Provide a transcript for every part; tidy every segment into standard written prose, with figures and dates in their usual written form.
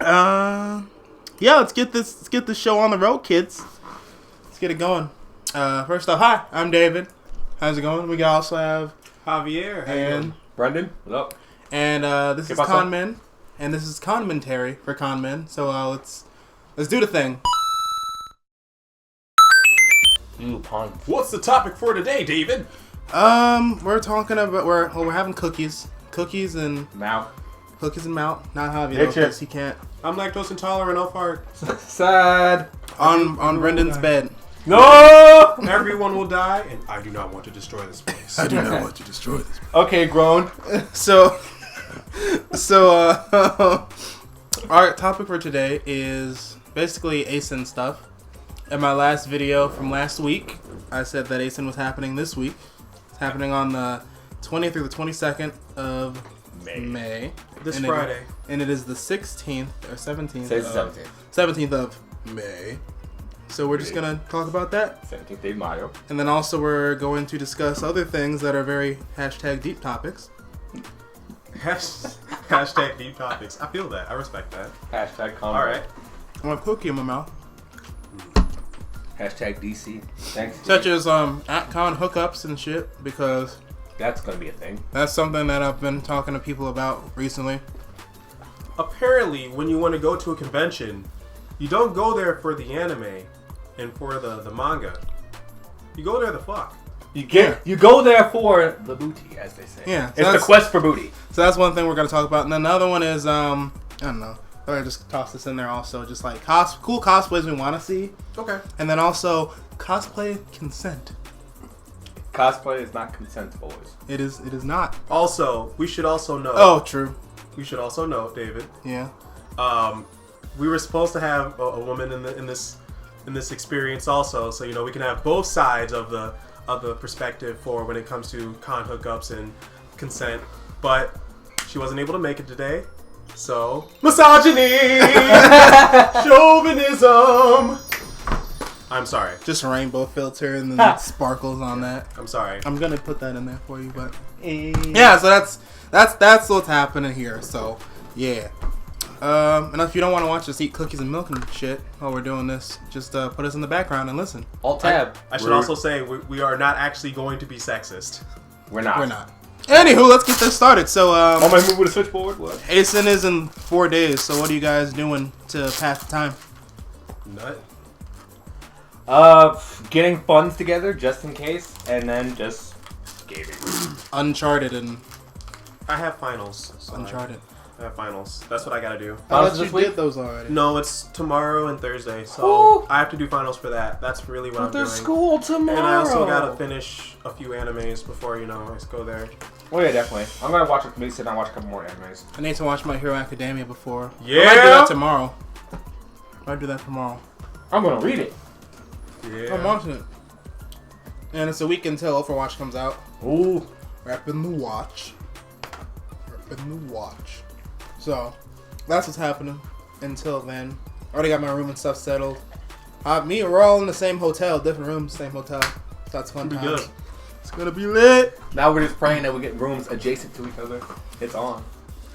Yeah, let's get this show on the road, kids. Let's get it going. First off, hi, I'm David. How's it going? We also have Javier and Brendon. What up? And this is ConMen, and this is ConMentary for ConMen. So let's do the thing. What's the topic for today, David? We're talking about we're having cookies and malk. Cookies and malk. Not Javi because he can't. I'm lactose intolerant. I'll fart. Sad. On Brendon's bed. No! Everyone will die, and I do not want to destroy this place. I do not want to destroy this place. Okay, grown. So our topic for today is basically ACEN stuff. In my last video from last week, I said that ACEN was happening this week. It's happening on the 20th through the 22nd of May. This Friday. And it is the 16th or 17th. Say 17th. 17th of May. So we're just going to talk about that. 17th de Mayo. And then also we're going to discuss other things that are very #deep topics. Hashtag deep topics. I feel that. I respect that. Hashtag combo. Alright. I want cookie in my mouth. Hashtag DC. Thanks. Such as at-con hookups and shit, because that's going to be a thing. that's something that I've been talking to people about recently. Apparently, when you want to go to a convention, you don't go there for the anime and for the manga. You go there to fuck. You go there for the booty, as they say. Yeah, so it's the quest for booty. So that's one thing we're going to talk about. And then the other one is, I don't know. I just toss this in there also. Just like cool cosplays we want to see. Okay. And then also cosplay consent. Cosplay is not consent, boys. It is not. Also, we should also know. Oh, true. We should also know, David. Yeah. We were supposed to have a woman in this experience also, so we can have both sides of the perspective for when it comes to con hookups and consent. But she wasn't able to make it today, so misogyny, chauvinism. I'm sorry. Just a rainbow filter and then sparkles on that. I'm sorry. I'm gonna put that in there for you, but yeah. So that's what's happening here. So yeah. And if you don't want to watch us eat cookies and milk and shit while we're doing this, just put us in the background and listen. Alt tab. I should also say we are not actually going to be sexist. We're not. We're not. Anywho, let's get this started. So on my move with a switchboard. What? ACEN is in 4 days. So what are you guys doing to pass the time? Nut. Getting funds together just in case, and then just gaming. Uncharted and I have finals. So Uncharted. I have finals. That's what I gotta do. I thought you did those already. No, it's tomorrow and Thursday, so I have to do finals for that. That's really what I'm doing. There's school tomorrow. And I also gotta finish a few animes before I go there. Oh yeah, definitely. I'm gonna watch maybe sit down and watch a couple more animes. I need to watch My Hero Academia before. Yeah. I might do that tomorrow. I'm gonna read it. Yeah. I'm watching it. And it's a week until Overwatch comes out. Ooh. Rapping the watch. So, that's what's happening until then. Already got my room and stuff settled. We're all in the same hotel, different rooms, same hotel. So that's fun times. Good. It's gonna be lit. Now we're just praying that we get rooms adjacent to each other. It's on.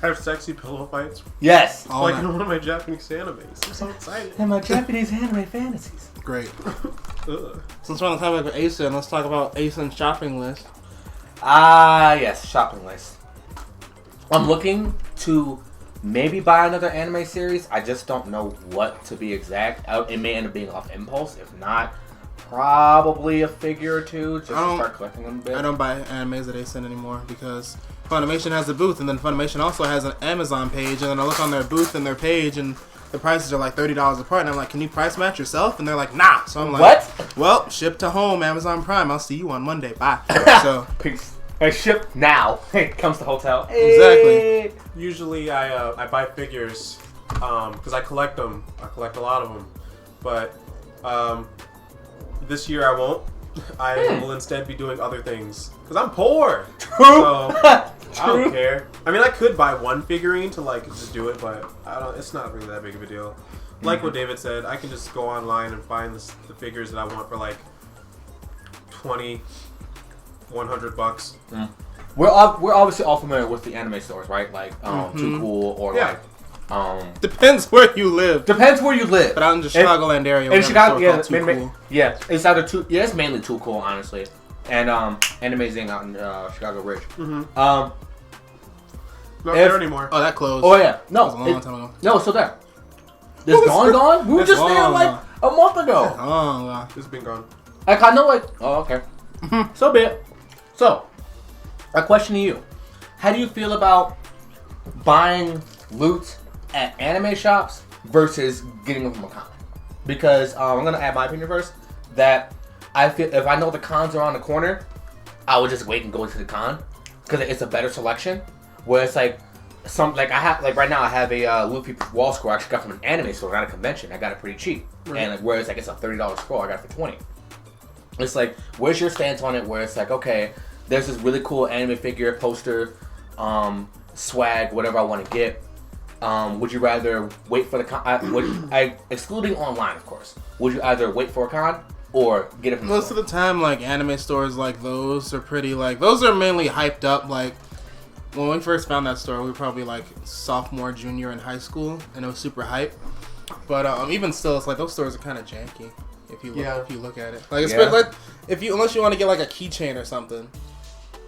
Have sexy pillow fights. Yes. Like in one of my Japanese animes. I'm so excited. And my Japanese anime fantasies. Great. Since we're on the topic of ACEN, let's talk about ACEN's shopping list. Yes, shopping list. I'm looking to maybe buy another anime series. I just don't know what to be exact. It may end up being off impulse. If not, probably a figure or two just to start collecting them a bit. I don't buy animes at ACEN anymore because Funimation has a booth, and then Funimation also has an Amazon page, and then I look on their booth and their page, and the prices are like $30 a part, and I'm like, can you price match yourself? And they're like, nah. So I'm like, what? Well, ship to home, Amazon Prime. I'll see you on Monday. Bye. So peace. I ship now. It comes to hotel. Exactly. Usually I buy figures because I collect them. I collect a lot of them. But this year I won't. I will instead be doing other things because I'm poor. True. So I don't care. I mean, I could buy one figurine to just do it, but it's not really that big of a deal. Like what David said, I can just go online and find the figures that I want for like $20, $100. We're obviously all familiar with the anime stores, right? Like Too Cool or like Depends where you live. Depends where you live. But out in the Chicagoland area, in Chicago, yeah, too cool. Yeah, it's either too. Yeah, it's mainly too cool, honestly. And Animazing out in Chicago Ridge. Mm-hmm. Not there anymore. Oh, that closed. Oh yeah, no, that was a long time ago. No, it's still there. It's gone. We were just there like a month ago. Oh, It's been gone. Like I know, like okay, so be it. So, a question to you: how do you feel about buying loot at anime shops versus getting them from a con? Because I'm gonna add my opinion first. That I feel if I know the cons are on the corner, I would just wait and go to the con because it's a better selection. Where it's like right now I have a Luffy wall scroll I actually got from an anime store, not a convention. I got it pretty cheap, and like whereas like it's a $30 scroll, I got it for $20. It's like, where's your stance on it? Where it's like, okay, there's this really cool anime figure, poster, swag, whatever I want to get. Would you rather wait for the con? Excluding online, of course. Would you either wait for a con or get it from most of the time, like anime stores like those are pretty like those are mainly hyped up. Like when we first found that store, we were probably like sophomore, junior in high school, and it was super hype. But even still, it's like those stores are kind of janky. If you look at it, like unless you want to get like a keychain or something,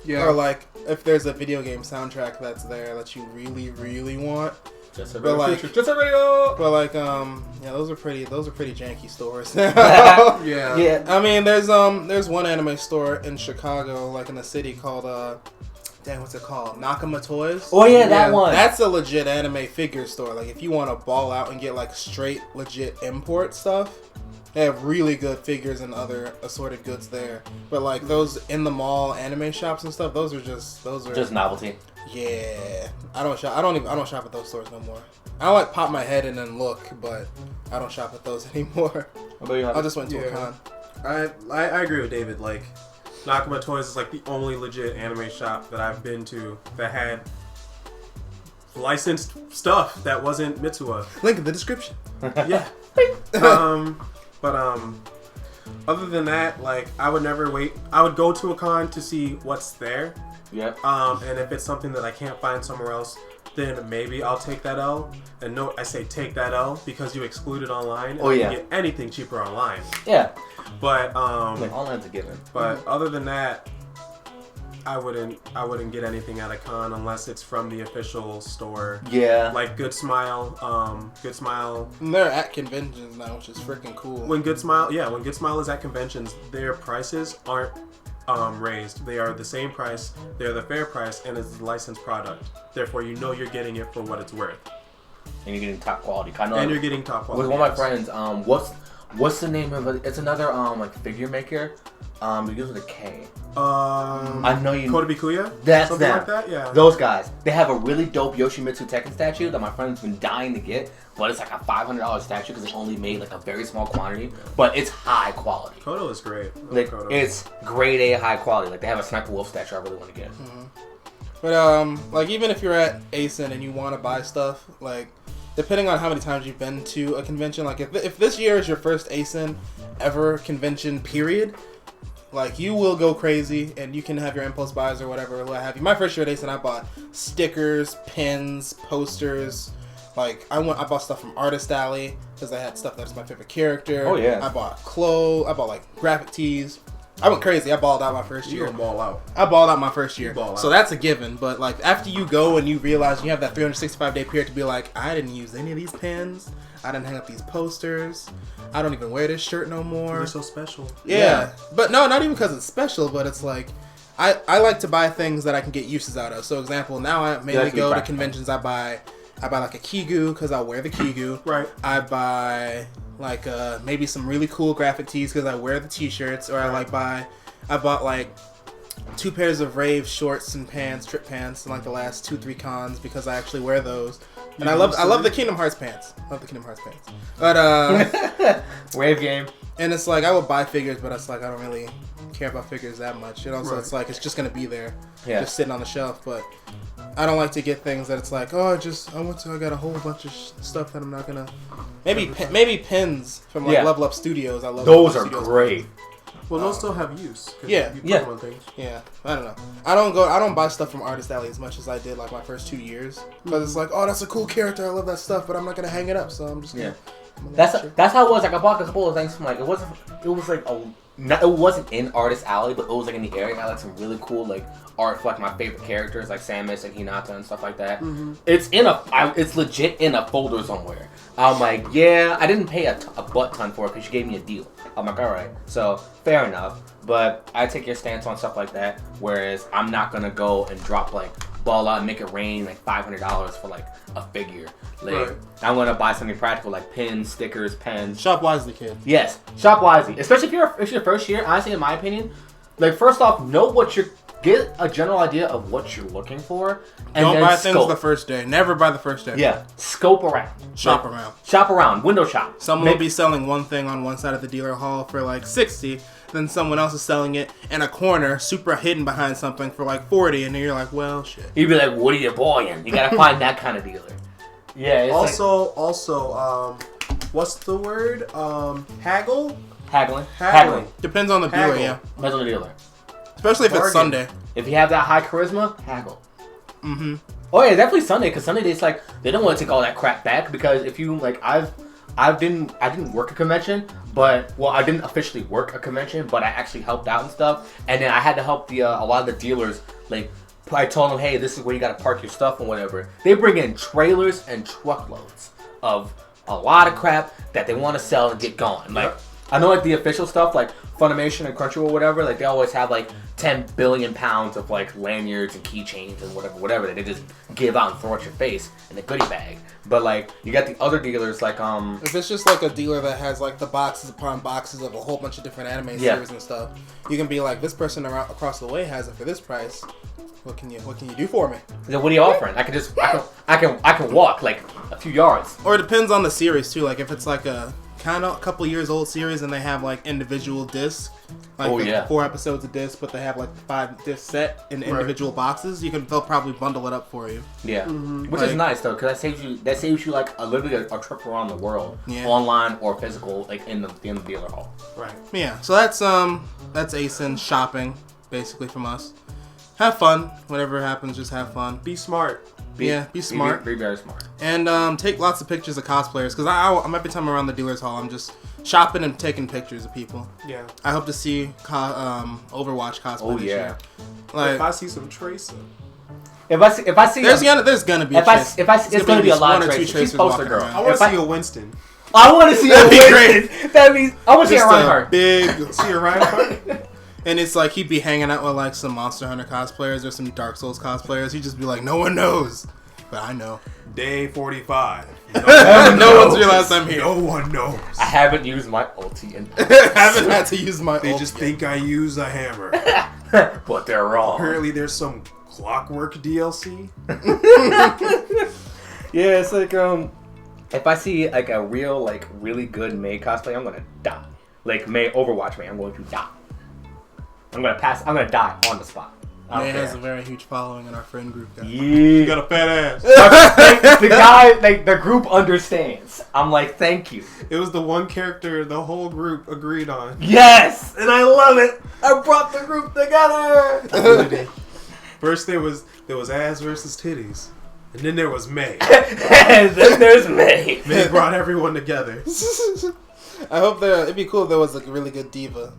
or like if there's a video game soundtrack that's there that you really really want, just a video. But like those are pretty janky stores. Yeah. I mean, there's one anime store in Chicago, like in the city called what's it called? Nakama Toys. Oh yeah, that one. That's a legit anime figure store. Like if you want to ball out and get like straight legit import stuff. They have really good figures and other assorted goods there, but like those in the mall anime shops and stuff, those are just novelty. Yeah, I don't shop at those stores no more. I like pop my head in and look, but I don't shop at those anymore. I just went to a con. I agree with David. Like Nakama Toys is like the only legit anime shop that I've been to that had licensed stuff that wasn't Mitsuha. Link in the description. Yeah. But other than that, like I would never wait. I would go to a con to see what's there. Yeah. And if it's something that I can't find somewhere else, then maybe I'll take that L. And note, I say take that L because you excluded online. And you can get anything cheaper online. Yeah. But like online's a given. But other than that, I wouldn't get anything at a con unless it's from the official store. Yeah. Like Good Smile. And they're at conventions now, which is freaking cool. When Good Smile is at conventions, their prices aren't raised. They are the same price. They're the fair price, and it's a licensed product. Therefore, you know you're getting it for what it's worth. And you're getting top quality. You're getting top quality. With one of my friends, what's the name of it? It's another like figure maker. It begins with a K. I know you. Kotobikuya? That's something them. Like that? Yeah. Those guys. They have a really dope Yoshimitsu Tekken statue that my friend's been dying to get, but it's like a $500 statue because they only made like a very small quantity, but it's high quality. Koto is great. Like it's grade A high quality. Like they have a Sniper Wolf statue I really want to get. Mm-hmm. But like even if you're at ACEN and you want to buy stuff, like depending on how many times you've been to a convention, like if this year is your first ACEN ever convention period, like you will go crazy and you can have your impulse buys or whatever, what have you. My first year at ACEN, I bought stickers, pins, posters. Like I bought stuff from Artist Alley because I had stuff that's my favorite character. Oh yeah. I bought clothes. I bought like graphic tees. I went crazy. I balled out my first year. You ball out. I balled out my first year. Ball out. So that's a given. But like after you go and you realize you have that 365-day period to be like, I didn't use any of these pins. I didn't hang up these posters. I don't even wear this shirt no more. They're so special. Yeah. But no, not even because it's special, but it's like I like to buy things that I can get uses out of. So example, now I mainly go to conventions. I buy like a Kigu because I'll wear the Kigu. Right. I buy like maybe some really cool graphic tees because I wear the t-shirts, or I bought like 2 pairs of Rave shorts and pants, trip pants, in like the last 2-3 cons because I actually wear those. And I love the Kingdom Hearts pants. But Rave game. And it's like I would buy figures, but it's like I don't really care about figures that much, you know. So it's like it's just gonna be there, just sitting on the shelf. But I don't like to get things that it's like, I got a whole bunch of stuff that I'm not gonna. Maybe pins from like Level Up Studios. I love those are great. Well, those still have use. Yeah. You put them on things. Yeah, I don't know. I don't buy stuff from Artist Alley as much as I did like my first 2 years because it's like, oh, that's a cool character. I love that stuff, but I'm not gonna hang it up. So I'm just gonna, That's how it was. Like I bought a couple of things from like it wasn't in Artist Alley, but it was like in the area. I had like some really cool like art for like my favorite characters like Samus and Hinata and stuff like that. Mm-hmm. It's legit in a folder somewhere. I'm like, yeah, I didn't pay a butt ton for it because she gave me a deal. I'm like, all right, so fair enough. But I take your stance on stuff like that. Whereas I'm not gonna go and drop like ball out and make it rain like $500 for like a figure. Like Right. I'm gonna buy something practical like pins, stickers, pens. shop wisely, kid. Yes, shop wisely. Especially if it's your first year. Honestly, in my opinion, like first off, get a general idea of what you're looking for, and Don't then buy scope. things the first day. Never buy the first day. Yeah, scope around. Shop Like, around. Shop around. Window shop. Someone will be selling one thing on one side of the dealer hall for like 60, then someone else is selling it in a corner, super hidden behind something for like 40, and then you're like, well, shit. You'd be like, "What are you buying?" You gotta find that kind of dealer. Yeah. It's Also, what's the word? Haggle? Haggling. Depends on the dealer, Haggle. yeah. Depends on the dealer. Especially if it's Bargain. Sunday. If you have that high charisma, haggle. Mm-hmm. Oh yeah, definitely Sunday, because Sunday it's like they don't want to take all that crap back, because if you like I didn't work a convention, but I didn't officially work a convention, but I actually helped out and stuff, and then I had to help a lot of the dealers. Like I told them, hey, this is where you got to park your stuff and whatever. They bring in trailers and truckloads of a lot of crap that they want to sell and get going. Like I know like the official stuff like Funimation and Crunchyroll or whatever, like they always have like 10 billion pounds of like lanyards and keychains and whatever that they just give out and throw at your face in a goodie bag. But like you got the other dealers like If it's just like a dealer that has like the boxes upon boxes of a whole bunch of different anime series and stuff, you can be like, this person across the way has it for this price. What can you do for me? Then what are you offering? I can walk like a few yards. Or it depends on the series too. Like if it's like a kind of a couple years old series and they have like individual discs, like 4 episodes of disc, but they have like 5 disc set in individual boxes, they'll probably bundle it up for you. Yeah, which is nice though, because that saves you like literally a trip around the world, online or physical, like in the dealer hall. Right. Yeah. So that's ACEN shopping basically from us. Have fun. Whatever happens, just have fun. Be smart. Be smart. Be very smart. And take lots of pictures of cosplayers, because I'm every time around the dealer's hall, I'm just shopping and taking pictures of people. Yeah. I hope to see Overwatch cosplay. Oh this yeah. year. Like If I see some Tracer. If I see there's gonna be it's gonna be a lot of Tracer. Tracer. She's poster girl. Around. I want to see a Winston. I want to see That'd be a great. That means I want to see a Just Reinhardt. big. See a Reinhardt? And it's like he'd be hanging out with like some Monster Hunter cosplayers or some Dark Souls cosplayers. He'd just be like, no one knows, but I know. Day 45. No one's realized I'm here. No one knows. I haven't used my ulti in I haven't had to use my They ult just yet. think I use a hammer. but they're wrong. Apparently there's some Clockwork DLC. Yeah, it's like if I see like a real like really good May cosplay, I'm gonna die. Like May Overwatch May, I'm going to die. I'm gonna die on the spot. May has a very huge following in our friend group. Guys. You Yeah. got a fat ass. The guy, like the group understands. I'm like, thank you. It was the one character the whole group agreed on. Yes, and I love it. I brought the group together. First there was ass versus titties. And then there was May. And then there's May. May brought everyone together. I hope it'd be cool if there was like a really good diva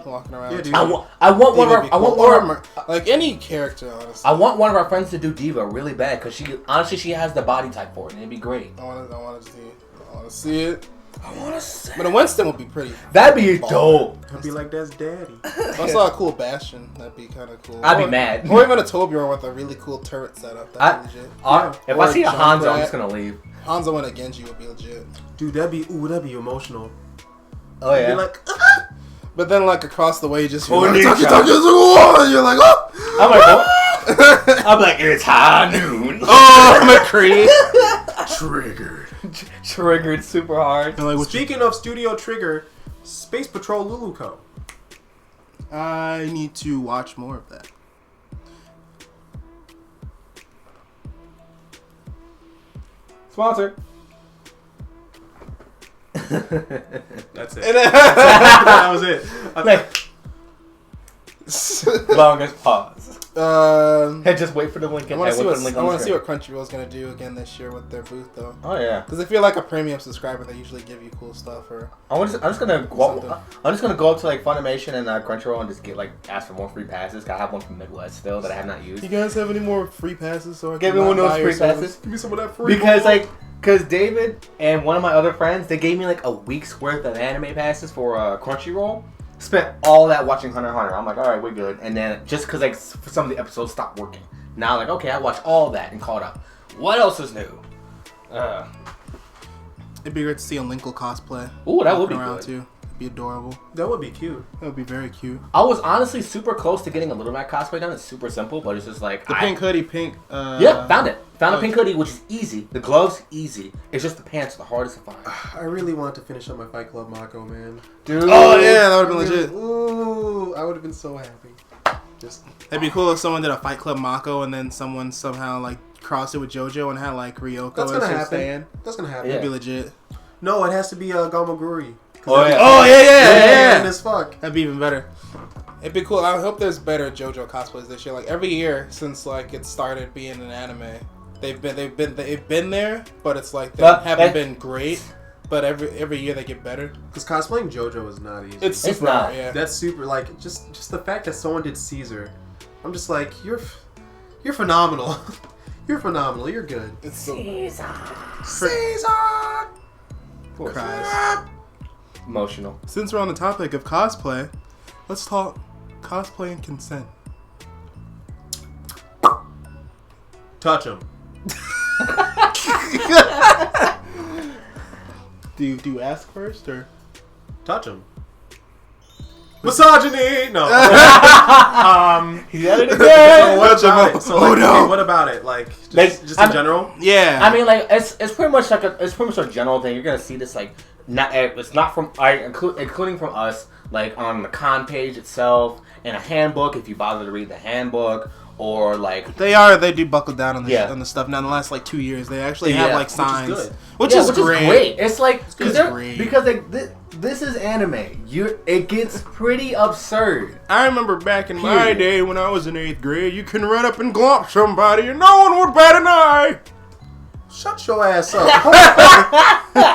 walking around. Yeah, dude. I want one of our like any character, honestly. I want one of our friends to do diva really bad, because she has the body type for it, and it'd be great. I want to see it. I want to see. But a Winston would be pretty. That'd be dope. I'd be like, that's daddy. I saw a cool Bastion. That'd be kind of cool. I'd be mad. Or even a Torbjorn with a really cool turret setup. That'd be legit. If Or I see a Junkrat. Hanzo, I'm just gonna leave. Hanzo and a Genji would be legit. Dude, that'd be emotional. Oh I'd be yeah. like, But then, like, across the way, you just Oh, like, Nick talkie, Shot. and you're like, oh! I'm like, what? I'm like, it's high noon. Oh, McCree! triggered. Triggered super hard. And like, Speaking of Studio Trigger, Space Patrol Luluco. I need to watch more of that. Sponsor. That's it. That was it. Longest pause. I Hey, just wait for the link. want to see what Crunchyroll's gonna do again this year with their booth, though. Oh yeah. Because I feel like a premium subscriber, they usually give you cool stuff. Or I'm just gonna go up to like Funimation and Crunchyroll and just ask for more free passes. I have one from Midwest still that I have not used. You guys have any more free passes? So I give me one of those free passes. Give me some of that free. Because David and one of my other friends, they gave me like a week's worth of anime passes for Crunchyroll. Spent all that watching Hunter x Hunter. I'm like, all right, we're good. And then just because like some of the episodes stopped working, now like, okay, I watched all that and caught up. What else is new? It'd be great to see a Linkle cosplay. Ooh, that would be around good. too. It'd be adorable. That would be cute. That would be very cute. I was honestly super close to getting a Little Mac cosplay done. It's super simple, but it's just like The pink hoodie, yeah, found it. Found a pink hoodie, which is easy. The gloves, easy. It's just the pants, the hardest to find. I really want to finish up my Fight Club Mako, man. Dude. Oh yeah, that would have been legit. Ooh, I would have been so happy. That'd be cool if someone did a Fight Club Mako and then someone somehow like crossed it with JoJo and had like Ryoko That's as gonna her happen. stand. That's gonna happen. Yeah. That'd be legit. No, it has to be Gamaguri. Oh yeah. Oh yeah. As fuck. That'd be even better. It'd be cool. I hope there's better JoJo cosplays this year. Like every year since like it started being an anime, they've been there, but it's like they haven't been great. But every year they get better. Because cosplaying JoJo is not easy. It's super not. hard, yeah. That's super. Like just the fact that someone did Caesar, I'm just like you're phenomenal. You're phenomenal. You're good. It's so Caesar. cries. Emotional. Since we're on the topic of cosplay, let's talk cosplay and consent. Touch him. Do you ask first or? Touch him. Misogyny. No. He had it So again. what about it? So like, no. okay, what about it? Like just in general. Yeah. I mean, like it's pretty much like it's pretty much a general thing. You're gonna see this like it's not from including from us like on the con page itself in a handbook if you bother to read the handbook or like they do buckle down on the Yeah. on the stuff. Now in the last like 2 years, they actually have like signs, which is good. which is great. It's like It's great. because this is anime. It gets pretty absurd. I remember back in my Period. day when I was in 8th grade, you can run up and glomp somebody and no one would bat an eye. Shut your ass up.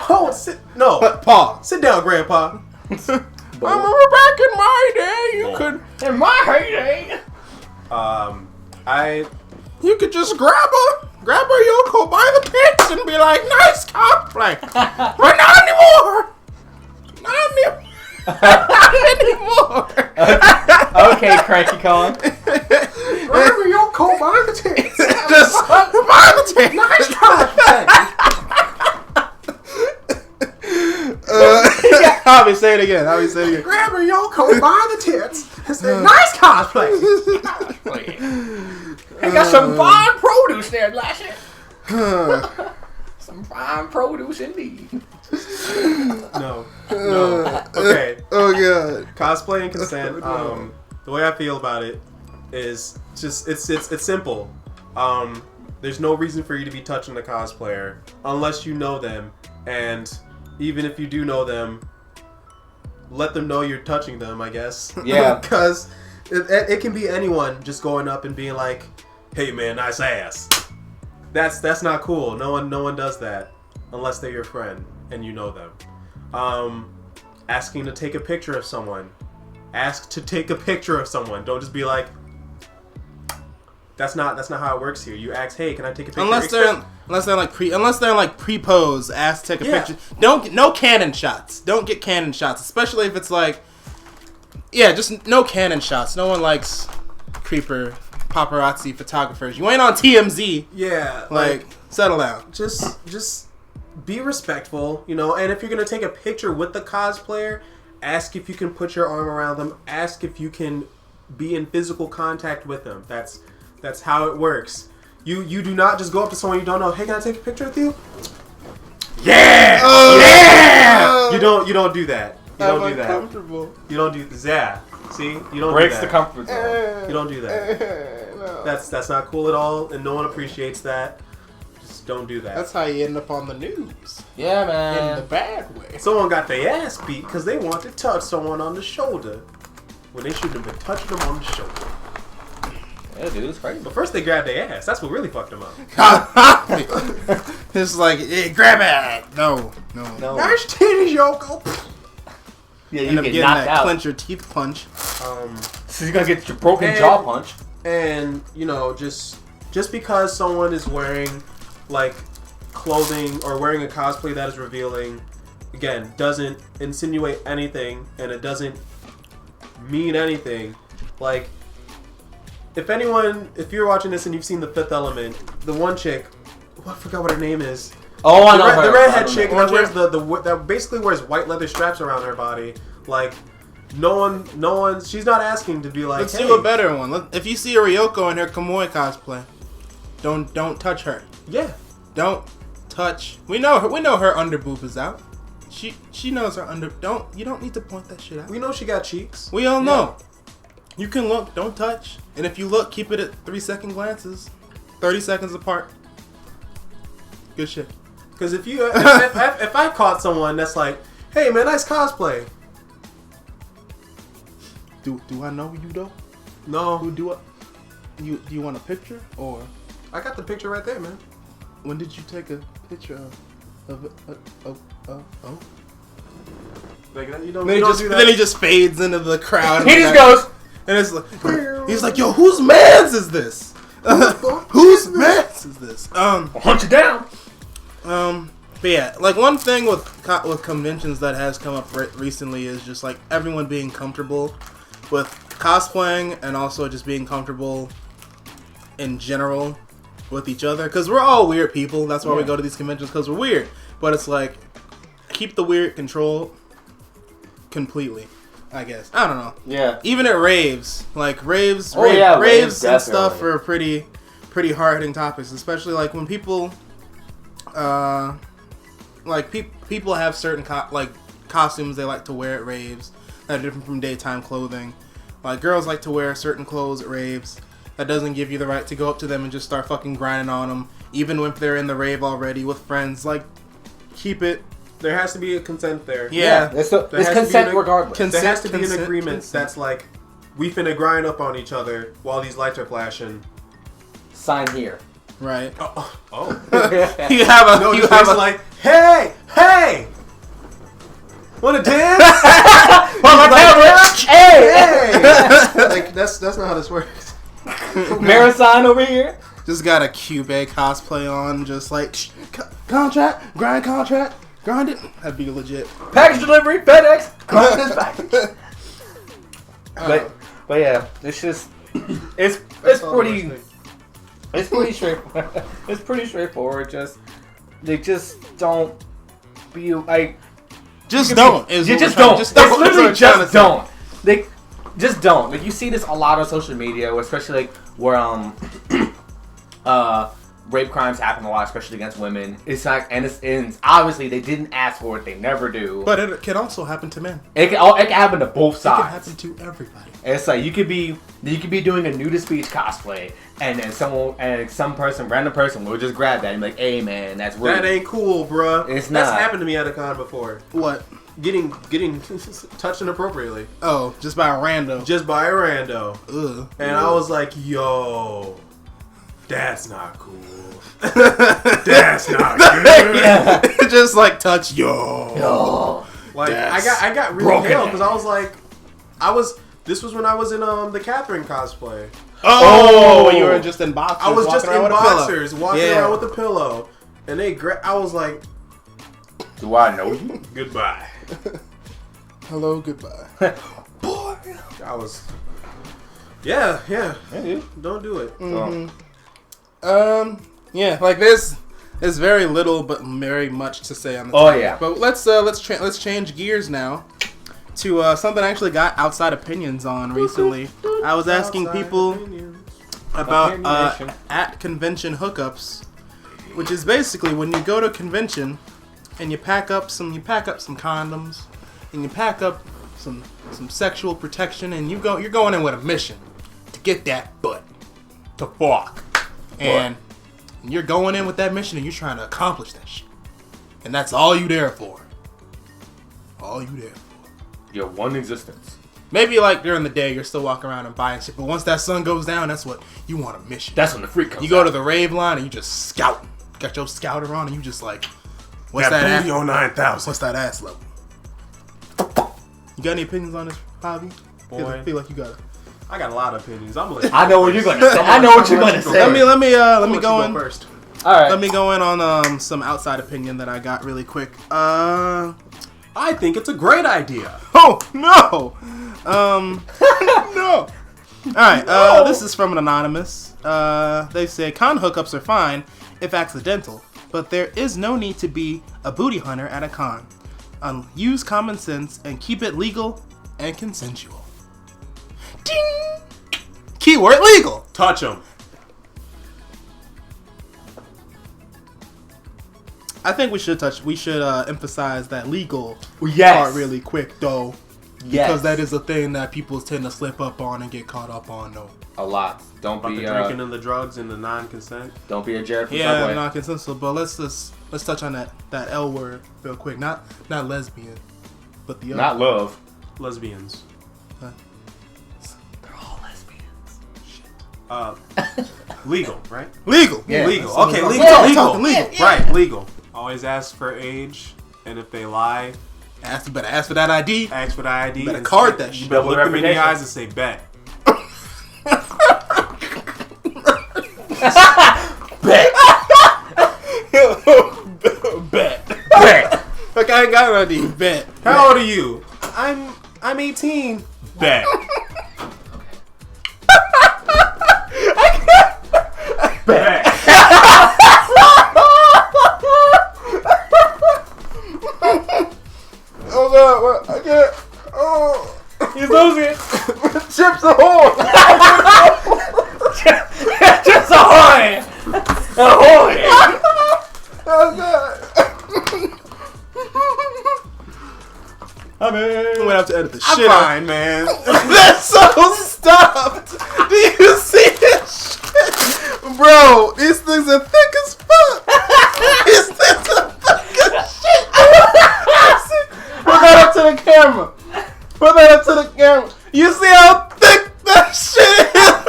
Hold, sit. No. Paul. Sit down, Grandpa. I remember back in my day, you could In my heyday. you could just grab a Yoko by the pits and be like, nice cosplay. But not anymore. Not anymore. Okay, Cranky Con. Grab Yoko by the tits. Just by the tits. Nice cosplay. Javi, say it again. Grab Yoko by the tits and say, nice cosplay. I got some fine produce there, Lassie. Some fine produce indeed. No. Okay. Oh god. Cosplay and consent. The way I feel about it is just it's simple. There's no reason for you to be touching the cosplayer unless you know them, and even if you do know them, let them know you're touching them, I guess. Yeah. Because it can be anyone just going up and being like, "Hey man, nice ass." That's not cool. No one does that unless they're your friend and you know them. Asking to take a picture of someone. Ask to take a picture of someone. Don't just be like, that's not how it works here. You ask, "Hey, can I take a picture?" Unless they're like pre-pose, ask to take a Yeah. picture. No cannon shots. Don't get cannon shots, especially if it's like, just no cannon shots. No one likes creeper paparazzi photographers. You ain't on TMZ. Yeah, Like settle down. just be respectful, and if you're gonna take a picture with the cosplayer, ask if you can put your arm around them. Ask if you can be in physical contact with them. That's how it works. You do not just go up to someone you don't know. "Hey, can I take a picture with you?" Yeah. Yeah. You don't do that. You don't do that. Uncomfortable. You don't do that. See, you don't Breaks do the that. comfort zone. You don't do that. No. That's not cool at all, and no one appreciates that. Just don't do that. That's how you end up on the news Yeah, in the man. bad way. Someone got their ass beat because they want to touch someone on the shoulder. when they shouldn't have been touching them on the shoulder. Yeah, dude, it's crazy. But first they grabbed their ass. That's what really fucked them up. It's like, hey, grab it. No. Nice titties, Yoko. Yeah, you End up get getting knocked that out. clench your teeth punch. So you're gonna get your broken jaw punch. And you know, just because someone is wearing like clothing or wearing a cosplay that is revealing, again, doesn't insinuate anything, and it doesn't mean anything. Like, if you're watching this and you've seen The Fifth Element, the one chick, I forgot what her name is. Oh, I know her. The redhead chick that wears that basically wears white leather straps around her body. Like, no one. She's not asking to be like. Let's do a better one. If you see a Ryoko in her Kamui cosplay, don't touch her. Yeah. Don't touch. We know her under boob is out. She knows her under. You don't need to point that shit out. We know she got cheeks. We all know. You can look, don't touch. And if you look, keep it at 3-second glances. 30 seconds apart. Good shit. Because if I caught someone that's like, hey man, nice cosplay. Do I know you though? No. Who do it? Do you want a picture or? I got the picture right there, man. When did you take a picture of? Like, you Then he just fades into the crowd. He just goes. And it's like, he's like, yo, whose man's is this? Whose man's is this? I'll hunt you down. But yeah, like one thing with conventions that has come up recently is just like everyone being comfortable with cosplaying and also just being comfortable in general with each other. Because we're all weird people. That's why we go to these conventions, because we're weird. But it's like, keep the weird control completely. I guess. I don't know. Yeah. Even at raves, like raves raves and stuff are pretty hard-hitting topics, especially like when people, people have certain costumes they like to wear at raves that are different from daytime clothing. Like girls like to wear certain clothes at raves. That doesn't give you the right to go up to them and just start fucking grinding on them, even if they're in the rave already with friends. Like, keep it. There has to be a consent there. Yeah. It's consent regardless. There has to be an agreement that's like, we finna grind up on each other while these lights are flashing. Sign here. Right. Oh. You have a like, hey! Wanna dance? Hey! Like, that's not how this works. Marathon over here. Just got a Cube cosplay on, just like, contract, grind contract. Grind it. That'd be legit. Package delivery, FedEx. Grind this package. But yeah, it's just it's pretty straightforward. It's pretty straightforward. They just don't be like. Just don't. You just don't. It's literally just don't. They just don't. Like you see this a lot on social media, especially like where rape crimes happen a lot, especially against women. It's like, and it's obviously they didn't ask for it. They never do. But it can also happen to men. It can happen to both sides. It can happen to everybody. It's like you could be doing a nudist beach cosplay, and then some random person will just grab that and be like, "Hey man, that's rude. That ain't cool, bruh." It's not. That's happened to me at a con before. What? Getting touched inappropriately. Oh, just by a rando. Ugh. And I was like, yo, that's not cool. That's not good. Yeah. Just like touch yo. Like I got really hell because I was like, this was when I was in the Catherine cosplay. Oh, when you were just in boxers. I was just in boxers walking around with a pillow, and I was like, do I know you? Goodbye. Hello, goodbye. Boy, I was. Yeah. Don't do it. Mm-hmm. Yeah, like there's very little but very much to say on this. Oh yeah. But let's change gears now to something I actually got outside opinions on recently. I was asking people about at convention hookups, which is basically when you go to a convention and you pack up some condoms and you pack up some sexual protection and you're going in with a mission to get that butt to fuck. And you're going in with that mission and you're trying to accomplish that shit. And that's all you there for. All you there for. Your one existence. Maybe like during the day you're still walking around and buying shit, but once that sun goes down, that's what you want a mission. That's when the freak comes. You go out. to the rave line and you just scout. Got your scouter on and you just like, what's that that booty ass? on 9,000. What's that ass level? You got any opinions on this, Javi? Boy. I feel like you got it. I got a lot of opinions. I'm gonna. I know what you're gonna say. I know what you're gonna say. Let me go in first. All right. Let me go in on some outside opinion that I got really quick. I think it's a great idea. Oh no! No! Alright, this is from an anonymous. They say con hookups are fine if accidental, but there is no need to be a booty hunter at a con. Use common sense and keep it legal and consensual. Ding! Keyword legal! Touch them. I think we should emphasize that legal Yes. part really quick though. Yes. Because that is a thing that people tend to slip up on and get caught up on though. A lot. Don't About be the drinking and the drugs and the non-consent. Don't be a Jared from Yeah, Subway. not consensual, but let's touch on that L word real quick. Not lesbian, but the other. Not love. Lesbians. Huh? They're all lesbians. Legal, right? Legal. Yeah. Legal. So Okay, we're legal. talking Legal. legal. Right, legal. Always ask for age, and if they lie, You better ask for that ID. ask for the ID. Better and card say- that shit. You better Build look a them in the reputation. eyes and say, bet. Bet. Bet. Like I ain't got an ID. Bet. How old are you? I'm 18. Bet. Bet. Oh god, what? I can't. Oh. He's losing. Chips a horn. Just a horn. A horn. Oh god. I mean, I'm gonna have to edit the I'm shit out. fine, man. That's so stuffed. Do you see this shit? Bro, these things are thick as fuck. These things are thick as shit. Put that up to the camera. Put that up to the camera. You see how thick that shit is?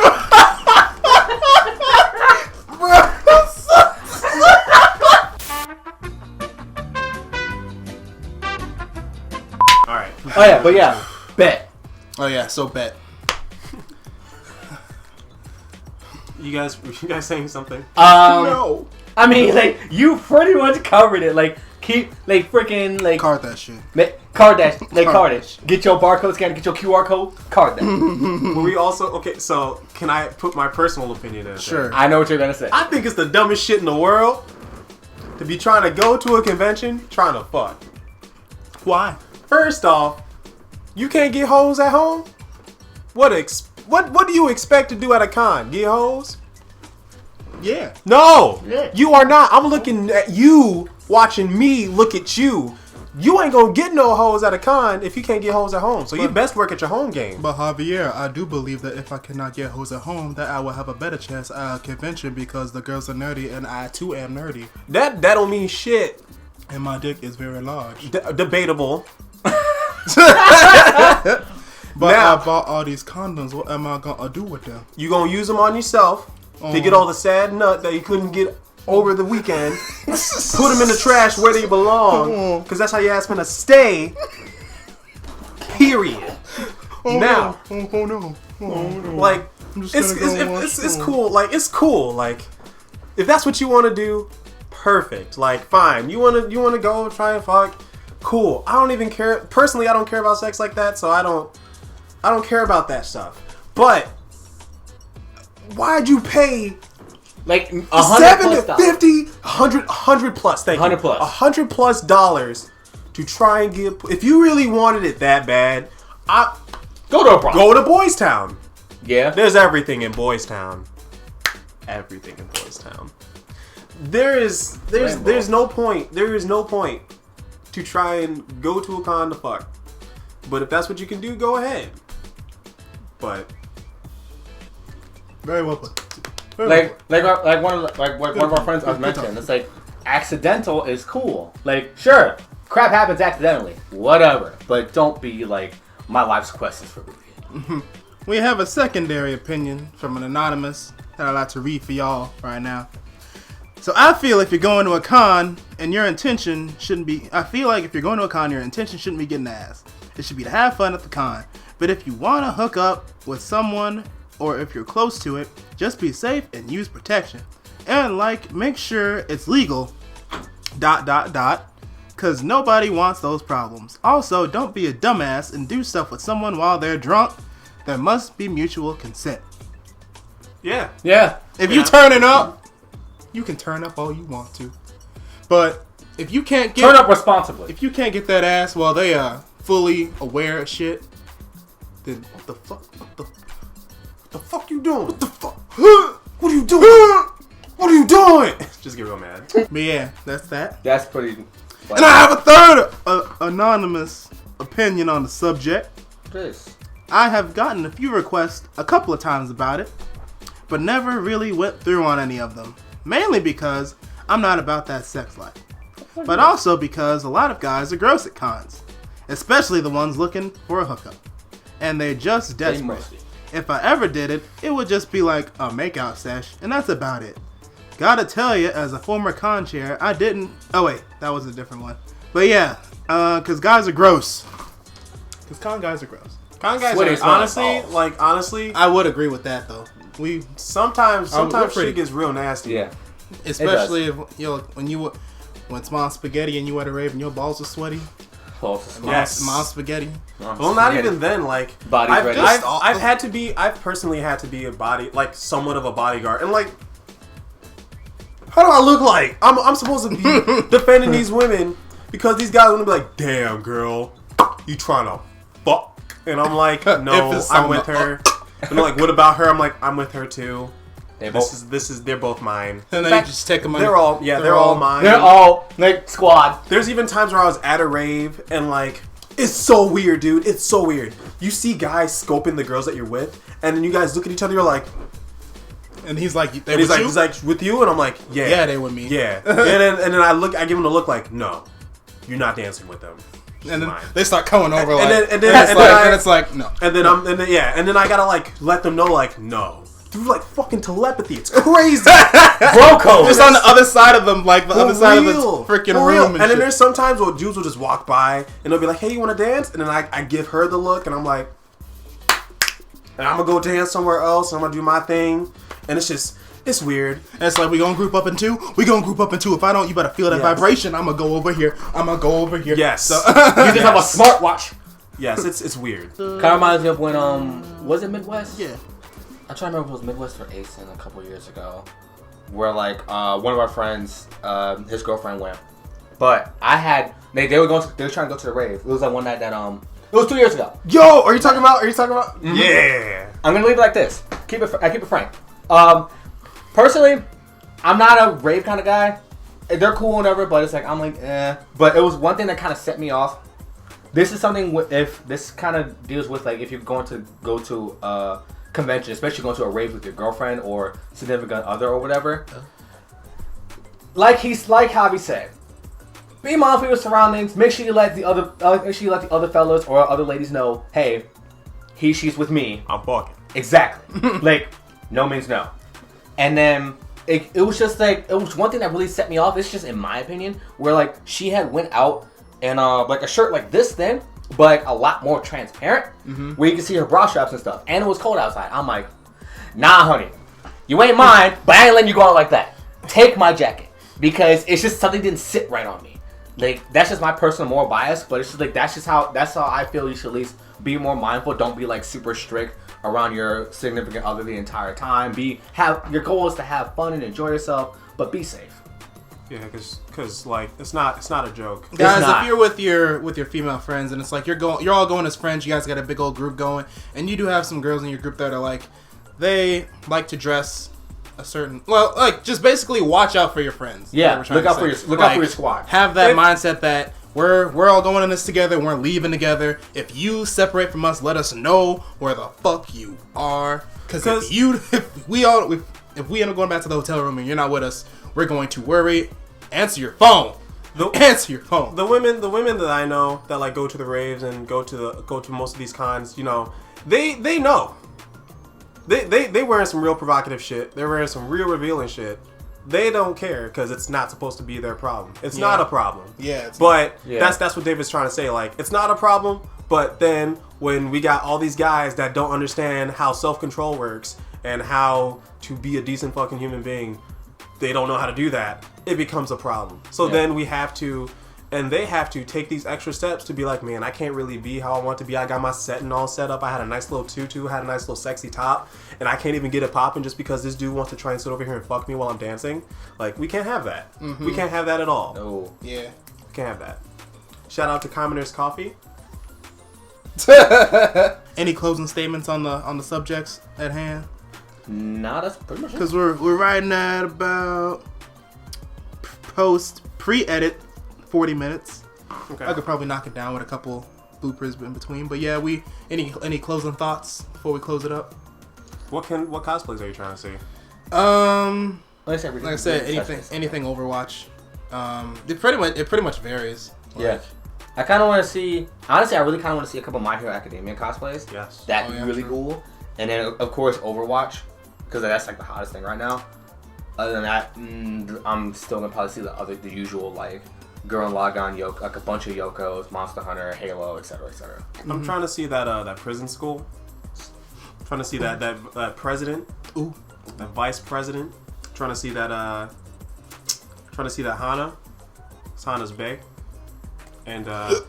Bro, it's so Alright. oh yeah, but yeah, bet. Oh yeah, so bet. You guys saying something? No. I mean, like you pretty much covered it. Like keep, like freaking, like Card that shit. card that, like Card card that it. shit. Get your barcode scan. Get your QR code. Card that. Were we also okay? So can I put my personal opinion in? Sure. I know what you're gonna say. I think it's the dumbest shit in the world to be trying to go to a convention trying to fuck. Why? First off, you can't get hoes at home. What do you expect to do at a con? Get hoes? Yeah. No, Yeah. you are not. I'm looking at you, watching me look at you. You ain't gonna get no hoes at a con if you can't get hoes at home. So you best work at your home game. But Javier, I do believe that if I cannot get hoes at home, that I will have a better chance at a convention because the girls are nerdy and I too am nerdy. That don't mean shit. And my dick is very large. Debatable. But Now- I bought all these condoms. What am I gonna do with them? You gonna use them on yourself to get all the sad nut that you couldn't get over the weekend. Put them in the trash where they belong, because that's how your ass gonna stay. Period. Now, Oh no. Oh no. like, I'm just it's gonna go watch it's porn. cool. Like, it's cool. Like, if that's what you want to do, perfect. Like, fine. You wanna go try and fuck? Cool. I don't even care. Personally, I don't care about sex like that, so I don't care about that stuff. But why'd you pay Like $100 $7 plus. to $50, $100 plus? Thank you. $100 plus. $100+ to try and get. If you really wanted it that bad, Go to a prom. go to Boys Town. Yeah. There's everything in Boys Town. Everything in Boys Town. There's no point. There is no point to try and go to a con to fuck. But if that's what you can do, go ahead. But Very well put. Like one of our friends was mentioning. It's like accidental is cool. Like sure, crap happens accidentally, whatever. But don't be like my life's quest is for booty. We have a secondary opinion from an anonymous that I'd like to read for y'all right now. So I feel if you're going to a con and your intention shouldn't be, I feel like if you're going to a con, your intention shouldn't be getting ass. It should be to have fun at the con. But if you want to hook up with someone or if you're close to it, just be safe and use protection. And like, make sure it's legal, ... Cause nobody wants those problems. Also, don't be a dumbass and do stuff with someone while they're drunk. There must be mutual consent. Yeah. If you turning up, you can turn up all you want to. But if you can't get... Turn up responsibly. If you can't get that ass while they are fully aware of shit, then what the fuck? What the fuck you doing? What the fuck? What are you doing? What are you doing? Just get real mad. But yeah, that's that. That's pretty... And I have a third anonymous opinion on the subject. This. I have gotten a few requests a couple of times about it, but never really went through on any of them. Mainly because I'm not about that sex life. But also because a lot of guys are gross at cons. Especially the ones looking for a hookup. And they're just desperate. If I ever did it, it would just be like a makeout sesh, and that's about it. Gotta tell you, as a former con chair, I didn't... Oh wait, that was a different one. But yeah, cause guys are gross. Cause con guys are gross. Con guys Sweaty are, smells honestly, I would agree with that though. We sometimes we're shit gets real nasty. Yeah. especially if when it's mom spaghetti and you at a rave and your balls are sweaty. Yes. Mom spaghetti. Well, not even then. Like, I've personally had to be a body, like, somewhat of a bodyguard, and like, how do I look like? I'm supposed to be defending these women because these guys want to be like, damn girl, you trying to fuck? And I'm like, no, I'm with her. And they're like, what about her? I'm like, I'm with her too. They're both mine. And then you just take them. They're all mine. They're all like squad. There's even times where I was at a rave and like, it's so weird, dude. It's so weird. You see guys scoping the girls that you're with, and then you guys look at each other. You're like, and he's like, he's like, with you, and I'm like, yeah, they with me, yeah. and then I give him the look like, no, you're not dancing with them. And then they start coming over, and then it's like no. And then I gotta like let them know like no. Through like fucking telepathy, it's crazy. Bro code. Just on the other side of them, like the other side of the freaking room. And then there's sometimes where dudes will just walk by and they'll be like, "Hey, you want to dance?" And then I give her the look, and I'm like, and I'm gonna go dance somewhere else. And I'm gonna do my thing, and it's weird. And it's like, we gonna group up in two. If I don't, you better feel that vibration. I'm gonna go over here. Yes. So, you just have a smartwatch. Yes, it's weird. Kind of reminds me of when was it Midwest? Yeah. I'm trying to remember if it was Midwest or ACEN a couple years ago, where like one of our friends, his girlfriend went, but they were trying to go to the rave. It was like one night that it was 2 years ago. Yo, are you talking about? Mm-hmm. Yeah. I'm gonna leave it like this. I keep it frank. Personally, I'm not a rave kind of guy. They're cool and whatever, but it's like I'm like eh. But it was one thing that kind of set me off. This is something if this kind of deals with like if you're going to go to convention, especially going to a rave with your girlfriend or significant other or whatever. Like Javi said, be mindful of your surroundings. Make sure you let the other fellas or other ladies know, hey, she's with me. I'm fucking. Exactly. Like, no means no. And then it was just like it was one thing that really set me off. It's just in my opinion, where like she had went out in like a shirt like this then. But a lot more transparent, where you can see her bra straps and stuff. And it was cold outside. I'm like, nah, honey, you ain't mine, but I ain't letting you go out like that. Take my jacket, because it's just something didn't sit right on me. Like that's just my personal moral bias, but it's just like that's how I feel you should at least be more mindful. Don't be like super strict around your significant other the entire time. Your goal is to have fun and enjoy yourself, but be safe. Yeah, because like it's not a joke, guys. If you're with your female friends and it's like you're all going as friends, you guys got a big old group going, and you do have some girls in your group that are like they like to dress a certain like just basically watch out for your friends. Yeah, look out for your squad. Have that mindset that we're all going in this together and we're leaving together. If you separate from us, let us know where the fuck you are. Because if we end up going back to the hotel room and you're not with us, we're going to worry. Answer your phone. Answer your phone. The women that I know that like go to the raves and go to most of these cons, you know, they know. They wearing some real provocative shit. They're wearing some real revealing shit. They don't care because it's not supposed to be their problem. It's not a problem. Yeah. That's what David's trying to say. Like, it's not a problem, but then when we got all these guys that don't understand how self-control works and how to be a decent fucking human being, they don't know how to do that. It becomes a problem. So then we have to, and they have to take these extra steps to be like, man, I can't really be how I want to be. I got my setting all set up. I had a nice little tutu, had a nice little sexy top, and I can't even get it popping just because this dude wants to try and sit over here and fuck me while I'm dancing. Like, we can't have that. Mm-hmm. We can't have that at all. No. Yeah. We can't have that. Shout out to Commoner's Coffee. Any closing statements on the subjects at hand? Nah, that's pretty much it. Because we're riding at about pre-edit 40 minutes. Okay. I could probably knock it down with a couple bloopers in between. But yeah, any closing thoughts before we close it up? What cosplays are you trying to see? Like I said, anything Overwatch. It pretty much varies. Yeah. I kind of want to see. Honestly, I really kind of want to see a couple My Hero Academia cosplays. Yes. That'd be really cool. And then of course Overwatch, because that's like the hottest thing right now. Other than that, I'm still gonna probably see the usual like Gurren Lagann, like a bunch of Yokos, Monster Hunter, Halo, etc., etc. I'm trying to see that prison school. I'm trying to see that president. Ooh. The vice president. Trying to see that Hana. It's Hana's bae. And I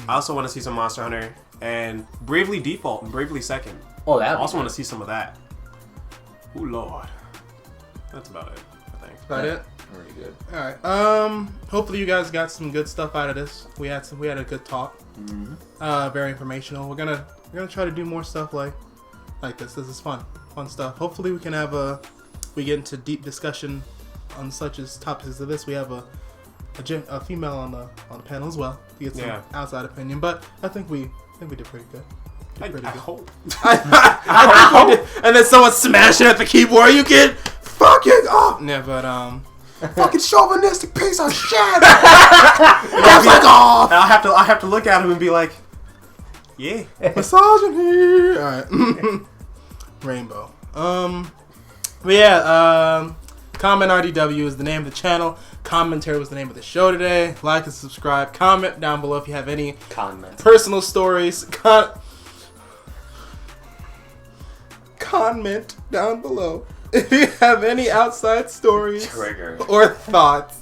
also want to see some Monster Hunter and Bravely Default and Bravely Second. Oh, that. I also want to see some of that. Ooh, Lord. That's about it, I think. About it? Very good. All right. Hopefully you guys got some good stuff out of this. We had a good talk. Mm-hmm. Very informational. We're gonna try to do more stuff like this. This is fun stuff. Hopefully we can we get into deep discussion on such as topics of this. We have a female on the panel as well to get some outside opinion. But I think we did pretty good. I hope. I hope we did. And then someone smashing at the keyboard. You get fucking off. Yeah, but fucking chauvinistic piece of shit. I was like, oh. I'll have to look at him and be like, yeah, misogyny. All right, rainbow. But yeah, ConMenRDW is the name of the channel. ConMentary was the name of the show today. Like and subscribe. Comment down below if you have any personal stories. Comment down below if you have any outside stories or thoughts.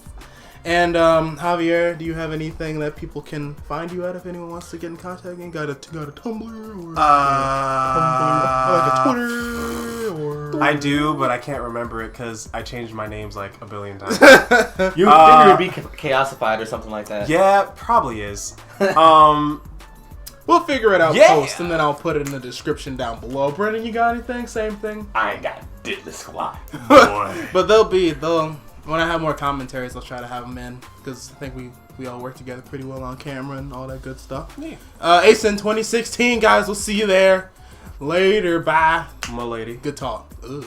And Javier, do you have anything that people can find you at if anyone wants to get in contact? You got a Tumblr or like a Twitter or? I do, but I can't remember it because I changed my names like a billion times. You figure it'd be Chaosified or something like that. Yeah, probably is. We'll figure it out post, and then I'll put it in the description down below. Brendon, you got anything? Same thing? I ain't got diddly squat. But when I have more commentaries, I'll try to have them in, because I think we all work together pretty well on camera and all that good stuff. Yeah. ACEN 2016, guys. We'll see you there. Later. Bye. My lady. Good talk. Ugh.